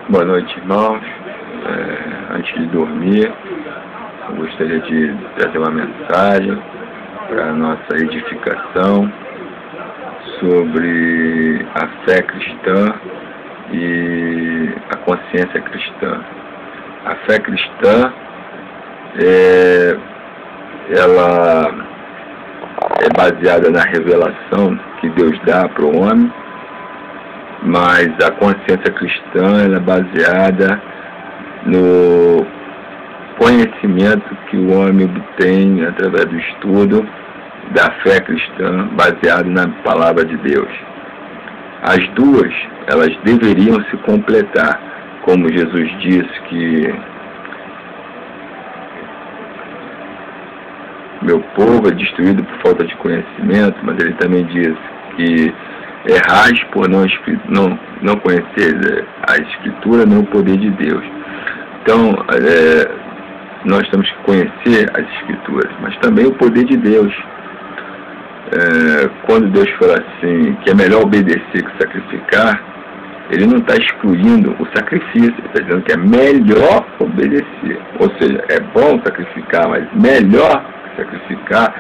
Boa noite, irmãos. Antes de dormir, eu gostaria de trazer uma mensagem para a nossa edificação sobre a fé cristã e a consciência cristã. A fé cristã ela é baseada na revelação que Deus dá para o homem, mas a consciência cristã ela é baseada no conhecimento que o homem obtém através do estudo da fé cristã, baseado na palavra de Deus. As duas, elas deveriam se completar, como Jesus disse que meu povo é destruído por falta de conhecimento, mas ele também disse que errais por não conhecer a Escritura nem o poder de Deus. Então, nós temos que conhecer as Escrituras, mas também o poder de Deus. Quando Deus fala assim, que é melhor obedecer que sacrificar, ele não está excluindo o sacrifício, ele está dizendo que é melhor obedecer. Ou seja, é bom sacrificar, mas melhor sacrificar,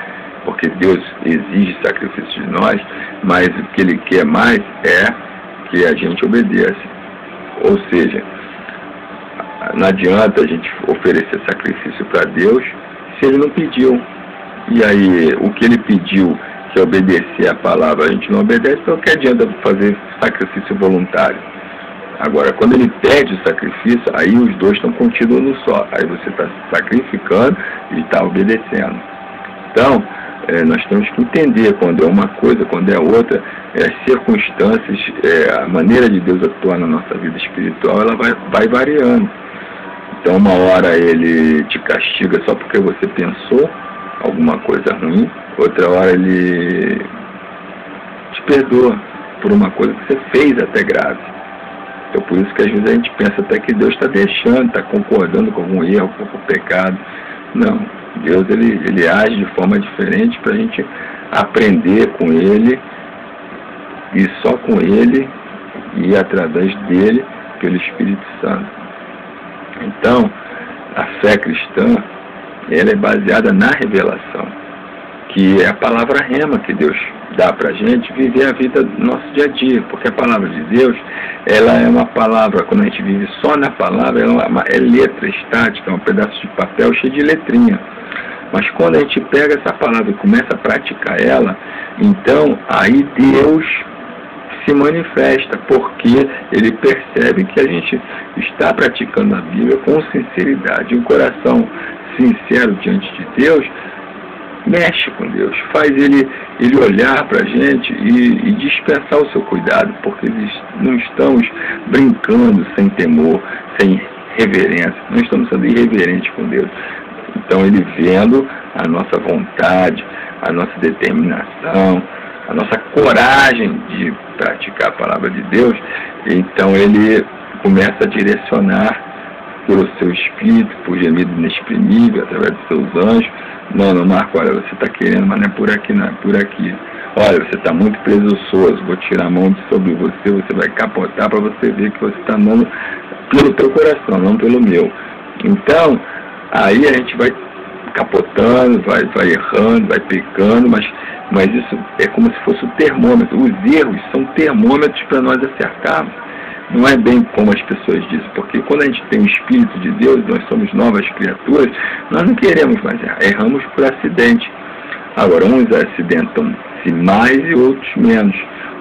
porque Deus exige sacrifício de nós, mas o que Ele quer mais é que a gente obedeça. Ou seja, não adianta a gente oferecer sacrifício para Deus se Ele não pediu. E aí, o que Ele pediu, que é obedecer a palavra, a gente não obedece, então que adianta fazer sacrifício voluntário? Agora, quando Ele pede o sacrifício, aí os dois estão contidos no só. Aí você está sacrificando e está obedecendo. Então, nós temos que entender quando é uma coisa, quando é outra, as circunstâncias, a maneira de Deus atuar na nossa vida espiritual, ela vai variando. Então, uma hora Ele te castiga só porque você pensou alguma coisa ruim, outra hora Ele te perdoa por uma coisa que você fez até grave. Então, por isso que às vezes a gente pensa até que Deus está deixando, está concordando com algum erro, com algum pecado. Não, Deus ele age de forma diferente para a gente aprender com Ele, e só com Ele e através dele, pelo Espírito Santo. Então, a fé cristã, ela é baseada na revelação, que é a palavra rema que Deus dá para a gente viver a vida do nosso dia a dia, porque a palavra de Deus, ela é uma palavra, quando a gente vive só na palavra, ela é letra estática, é um pedaço de papel cheio de letrinha. Mas quando a gente pega essa palavra e começa a praticar ela, então aí Deus se manifesta, porque Ele percebe que a gente está praticando a Bíblia com sinceridade. Um coração sincero diante de Deus mexe com Deus, faz ele olhar para a gente e dispensar o seu cuidado, porque não estamos brincando sem temor, sem reverência, não estamos sendo irreverentes com Deus. Então Ele vendo a nossa vontade, a nossa determinação, a nossa coragem de praticar a palavra de Deus, então Ele começa a direcionar pelo seu Espírito, por gemido inexprimível, através dos seus anjos. Não, Marco, olha, você está querendo, mas não é por aqui, não é por aqui. Olha, você está muito presunçoso, vou tirar a mão de sobre você, você vai capotar para você ver que você está andando pelo teu coração, não pelo meu. Então, aí a gente vai capotando, vai errando, vai pecando, mas isso é como se fosse o termômetro. Os erros são termômetros para nós acertarmos. Não é bem como as pessoas dizem, porque quando a gente tem o Espírito de Deus, nós somos novas criaturas, nós não queremos mais errar, erramos por acidente. Agora, uns acidentam-se mais e outros menos.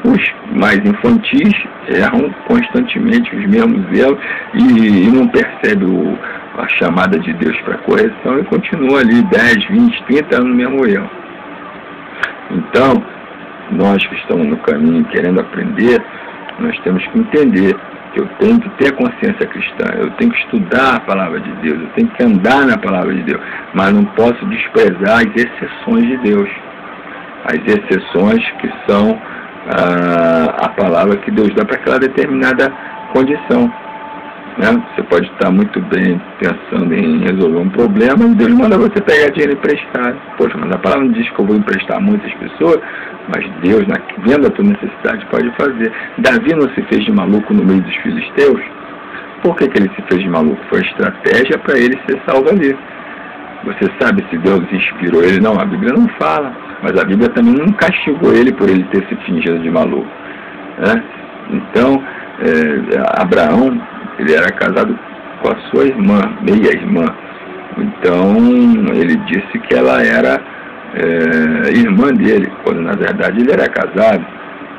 Os mais infantis erram constantemente os mesmos erros e não percebem a chamada de Deus para correção e continua ali 10, 20, 30 anos no mesmo erro. Então, nós que estamos no caminho querendo aprender, nós temos que entender que eu tenho que ter a consciência cristã, eu tenho que estudar a palavra de Deus, eu tenho que andar na palavra de Deus, mas não posso desprezar as exceções de Deus. As exceções que são a palavra que Deus dá para aquela determinada condição. Né? Você pode estar muito bem pensando em resolver um problema e Deus manda você pegar dinheiro emprestado. Poxa, mas a palavra não diz que eu vou emprestar a muitas pessoas, mas Deus, vendo a tua necessidade, pode fazer. Davi não se fez de maluco no meio dos filisteus? Por que ele se fez de maluco? Foi a estratégia para ele ser salvo ali. Você sabe se Deus inspirou ele? Não, a Bíblia não fala. Mas a Bíblia também não castigou ele por ele ter se fingido de maluco, né? Então, Abraão, ele era casado com a sua irmã, meia-irmã. Então, ele disse que ela era irmã dele, quando na verdade ele era casado.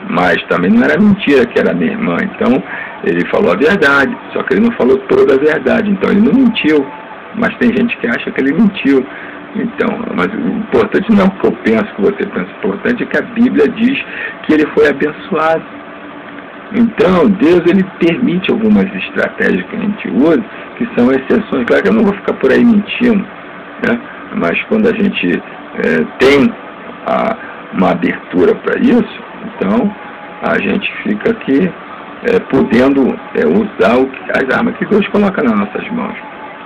Mas também não era mentira que era minha irmã. Então, ele falou a verdade, só que ele não falou toda a verdade. Então, ele não mentiu. Mas tem gente que acha que ele mentiu. Então, mas o importante não é o que eu penso, que você pensa. O importante é que a Bíblia diz que ele foi abençoado. Então, Deus, ele permite algumas estratégias que a gente usa, que são exceções. Claro que eu não vou ficar por aí mentindo, né? Mas quando a gente tem uma abertura para isso, então a gente fica aqui podendo usar as armas que Deus coloca nas nossas mãos.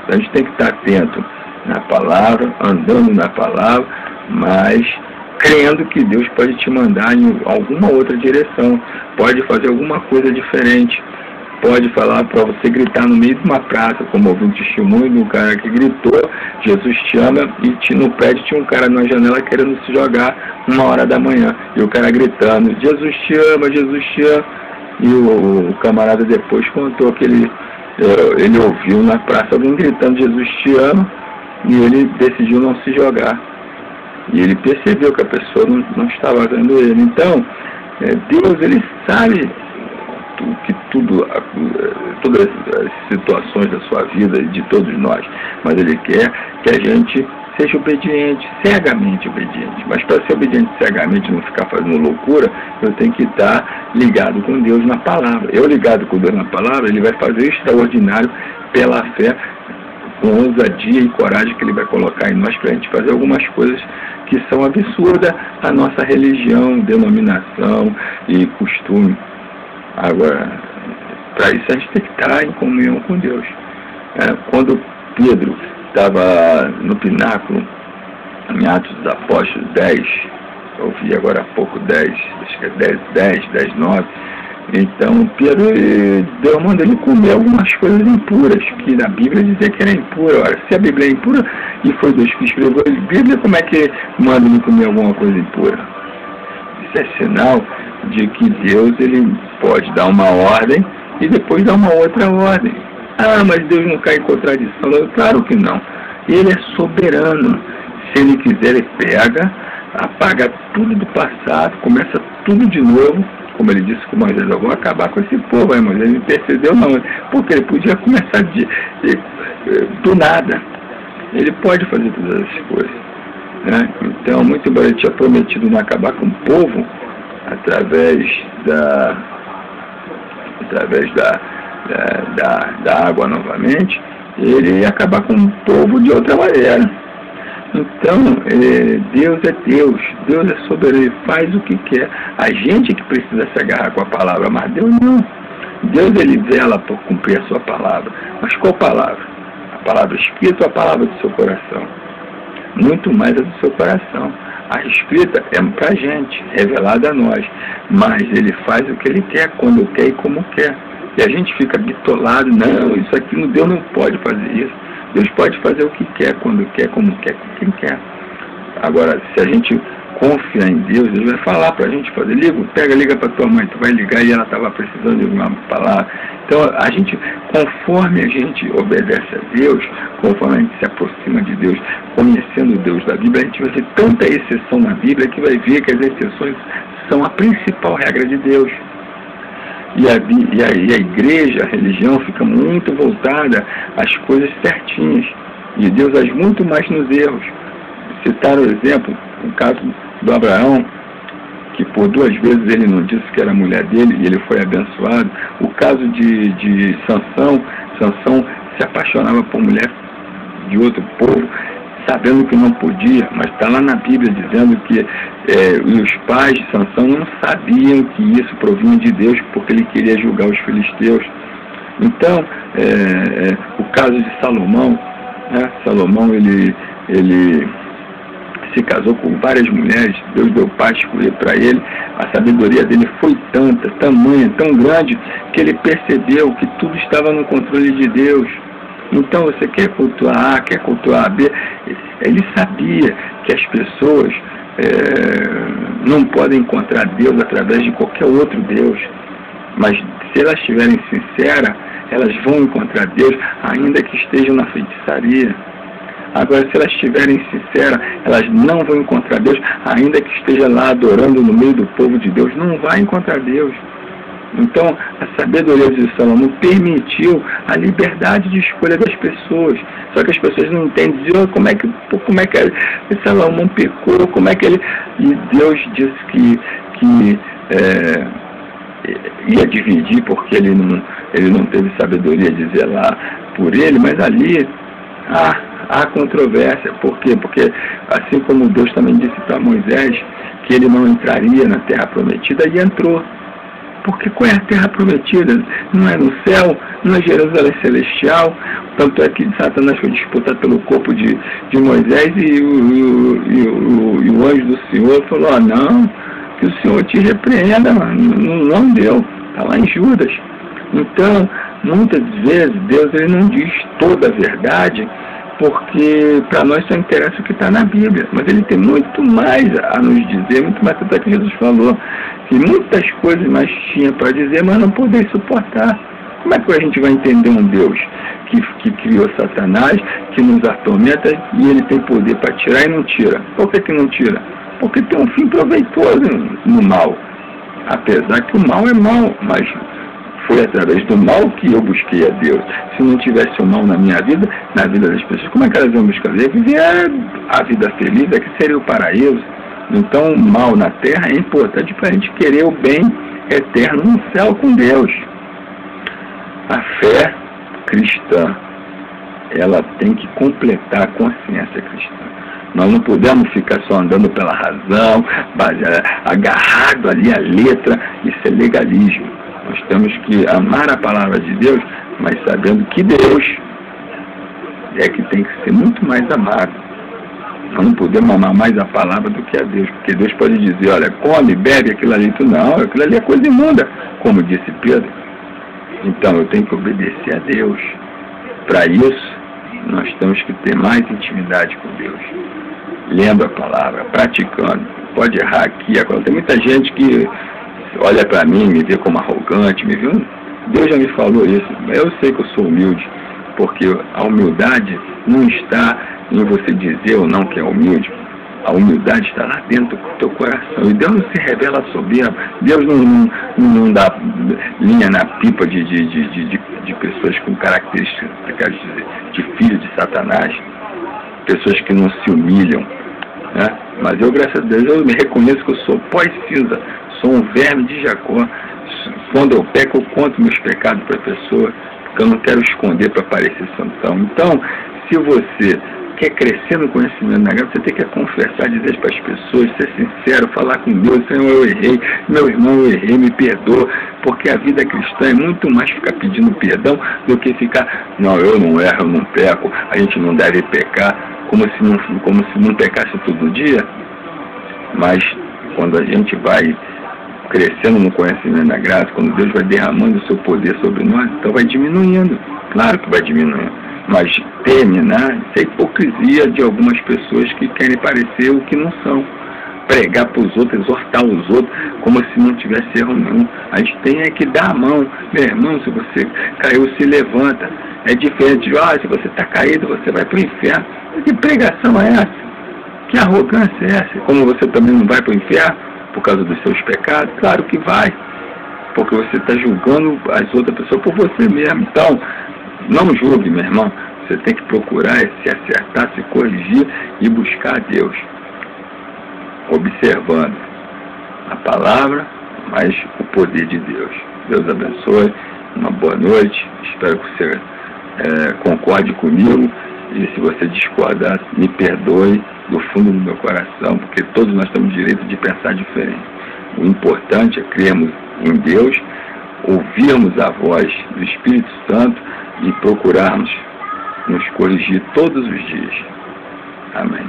Então, a gente tem que estar atento na palavra, andando na palavra, mas crendo que Deus pode te mandar em alguma outra direção, pode fazer alguma coisa diferente, pode falar para você gritar no meio de uma praça, como houve um testemunho de um cara que gritou, Jesus te ama, e no prédio tinha um cara numa janela querendo se jogar 1h da manhã, e o cara gritando, Jesus te ama, e o camarada depois contou que ele ouviu na praça alguém gritando, Jesus te ama, e ele decidiu não se jogar. E ele percebeu que a pessoa não estava vendo ele. Então, Deus, ele sabe que todas as situações da sua vida e de todos nós, mas ele quer que a gente seja obediente, cegamente obediente. Mas para ser obediente cegamente, não ficar fazendo loucura, eu tenho que estar ligado com Deus na palavra. Eu ligado com Deus na palavra, ele vai fazer o extraordinário pela fé, com ousadia e coragem que ele vai colocar em nós para a gente fazer algumas coisas que são absurdas à nossa religião, denominação e costume. Agora, para isso a gente tem que estar em comunhão com Deus. Quando Pedro estava no pináculo, em Atos dos Apóstolos 10, eu vi agora há pouco 10, acho que é 10, 9, então Pedro deu manda ele comer algumas coisas impuras, que na Bíblia dizia que era impura. Ora, se a Bíblia é impura, e foi Deus que escreveu a Bíblia, como é que manda ele comer alguma coisa impura? Isso é sinal de que Deus, ele pode dar uma ordem e depois dar uma outra ordem. Ah, mas Deus não cai em contradição. Claro que não. Ele é soberano. Se ele quiser, ele pega, apaga tudo do passado, começa tudo de novo. Como ele disse com Moisés, eu vou acabar com esse povo. Aí Moisés não percebeu não, porque ele podia começar do nada. Ele pode fazer todas as coisas, né? Então, muito embora ele tinha prometido não acabar com o povo através da água novamente, ele ia acabar com o povo de outra maneira. Então, Deus é Deus, Deus é soberano, ele faz o que quer. A gente que precisa se agarrar com a palavra, mas Deus não. Deus, ele vela por cumprir a sua palavra. Mas qual palavra? A palavra escrita ou a palavra do seu coração? Muito mais a do seu coração. A escrita é para a gente, revelada a nós, mas ele faz o que ele quer, quando quer e como quer. E a gente fica bitolado, não, isso aqui Deus não pode fazer isso. Deus pode fazer o que quer, quando quer, como quer, com quem quer. Agora, se a gente confiar em Deus, Ele vai falar para a gente fazer. Liga para tua mãe, tu vai ligar e ela estava precisando de uma palavra. Então, a gente, conforme a gente obedece a Deus, conforme a gente se aproxima de Deus, conhecendo o Deus da Bíblia, a gente vai ter tanta exceção na Bíblia que vai ver que as exceções são a principal regra de Deus. E a igreja, a religião, fica muito voltada às coisas certinhas. E Deus age muito mais nos erros. Citar o exemplo, o caso do Abraão, que por 2 vezes ele não disse que era a mulher dele e ele foi abençoado. O caso de Sansão se apaixonava por mulher de outro povo, sabendo que não podia, mas está lá na Bíblia dizendo que os pais de Sansão não sabiam que isso provinha de Deus, porque ele queria julgar os filisteus. Então, o caso de Salomão, né? Salomão ele se casou com várias mulheres, Deus deu paz para ele, a sabedoria dele foi tanta, tamanha, tão grande, que ele percebeu que tudo estava no controle de Deus. Então você quer cultuar A, quer cultuar B, ele sabia que as pessoas não podem encontrar Deus através de qualquer outro Deus, mas se elas estiverem sinceras, elas vão encontrar Deus, ainda que estejam na feitiçaria. Agora, se elas estiverem sinceras, elas não vão encontrar Deus, ainda que esteja lá adorando no meio do povo de Deus, não vai encontrar Deus. Então, a sabedoria de Salomão permitiu a liberdade de escolha das pessoas. Só que as pessoas não entendem, dizem, como é que Salomão pecou, como é que ele... E Deus disse que ia dividir, porque ele não teve sabedoria de zelar por ele, mas ali há controvérsia. Por quê? Porque assim como Deus também disse para Moisés que ele não entraria na terra prometida, e entrou. Porque qual é a terra prometida? Não é no céu, não é Jerusalém celestial. Tanto é que Satanás foi disputado pelo corpo de Moisés e o anjo do Senhor falou, não, que o Senhor te repreenda, não deu. Está lá em Judas. Então, muitas vezes, Deus ele não diz toda a verdade, porque para nós só interessa o que está na Bíblia. Mas ele tem muito mais a nos dizer, muito mais do que Jesus falou. Que muitas coisas mais tinha para dizer, mas não poder suportar. Como é que a gente vai entender um Deus que criou Satanás, que nos atormenta, e ele tem poder para tirar e não tira? Por que não tira? Porque tem um fim proveitoso no mal. Apesar que o mal é mal, mas foi através do mal que eu busquei a Deus. Se não tivesse o mal na minha vida, na vida das pessoas, como é que elas vão buscar? Viver a vida feliz, que seria o paraíso. Então, o mal na terra é importante para a gente querer o bem eterno no céu com Deus. A fé cristã, ela tem que completar a consciência cristã. Nós não podemos ficar só andando pela razão, agarrado ali à letra, isso é legalismo. Nós temos que amar a palavra de Deus, mas sabendo que Deus é que tem que ser muito mais amado. Nós não podemos amar mais a palavra do que a Deus, porque Deus pode dizer, olha, come, bebe aquilo ali, não, aquilo ali é coisa imunda, como disse Pedro. Então eu tenho que obedecer a Deus. Para isso, nós temos que ter mais intimidade com Deus. Lendo a palavra, praticando. Pode errar aqui, agora. Tem muita gente que olha para mim, me vê como arrogante, me vê... Deus já me falou isso, eu sei que eu sou humilde, porque a humildade não está em você dizer ou não que é humilde. A humildade está lá dentro do teu coração. E Deus não se revela soberbo. Deus não dá linha na pipa de pessoas com características de filho de Satanás. Pessoas que não se humilham. Né? Mas eu, graças a Deus, eu me reconheço que eu sou pó e cinza. Sou um verme de Jacó. Quando eu peco, eu conto meus pecados para a pessoa, porque eu não quero esconder para parecer santão. Então, se você quer crescer no conhecimento da graça, você tem que confessar, dizer para as pessoas, ser sincero, falar com Deus, Senhor, eu errei, meu irmão, eu errei, me perdoa, porque a vida cristã é muito mais ficar pedindo perdão do que ficar, não, eu não erro, eu não peco, a gente não deve pecar, como se não pecasse todo dia. Mas quando a gente vai crescendo no conhecimento da graça, quando Deus vai derramando o seu poder sobre nós, então vai diminuindo, claro que vai diminuindo. Mas terminar, isso é hipocrisia de algumas pessoas que querem parecer o que não são. Pregar para os outros, exortar os outros, como se não tivesse erro nenhum. A gente tem que dar a mão. Meu irmão, se você caiu, se levanta. É diferente de, se você está caído, você vai para o inferno. Que pregação é essa? Que arrogância é essa? Como você também não vai para o inferno por causa dos seus pecados? Claro que vai. Porque você está julgando as outras pessoas por você mesmo. Então, não julgue, meu irmão. Você tem que procurar se acertar, se corrigir e buscar a Deus. Observando a palavra, mas o poder de Deus. Deus abençoe. Uma boa noite. Espero que você concorde comigo. E se você discordar, me perdoe do fundo do meu coração, porque todos nós temos direito de pensar diferente. O importante é crermos em Deus, ouvirmos a voz do Espírito Santo e procurarmos nos corrigir todos os dias. Amém.